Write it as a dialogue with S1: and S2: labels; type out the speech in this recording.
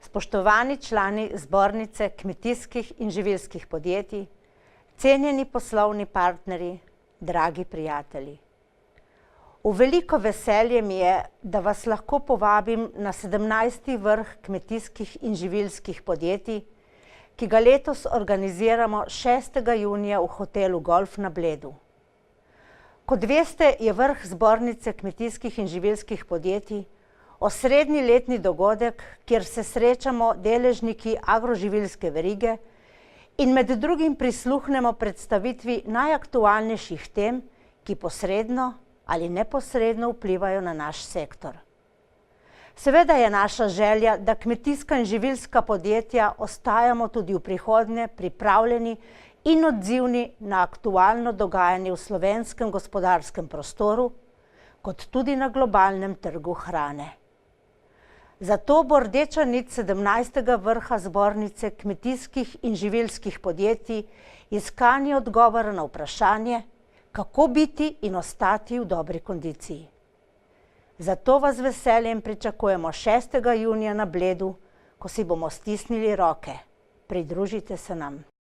S1: Spoštovani člani Zbornice kmetijskih in živilskih podjetij, cenjeni poslovni partnerji, dragi prijatelji. V veliko veselje mi je, da vas lahko povabim na 17. vrh kmetijskih in živilskih podjetij, ki ga letos organiziramo 6. junija v hotelu Golf na Bledu. Kot veste, je vrh Zbornice kmetijskih in živilskih podjetij osrednji letni dogodek, kjer se srečamo deležniki agroživilske verige in med drugim prisluhnemo predstavitvi najaktualnejših tem, ki posredno ali neposredno vplivajo na naš sektor. Seveda je naša želja, da kmetijska in živilska podjetja ostajamo tudi v prihodnje pripravljeni in odzivni na aktualno dogajanje v slovenskem gospodarskem prostoru, kot tudi na globalnem trgu hrane. Zato bo rdeča nit 17. vrha Zbornice kmetijskih in živilskih podjetij iskanje odgovora na vprašanje, kako biti in ostati v dobri kondiciji. Zato vas z veseljem pričakujemo 6. junija na Bledu, ko si bomo stisnili roke. Pridružite se nam.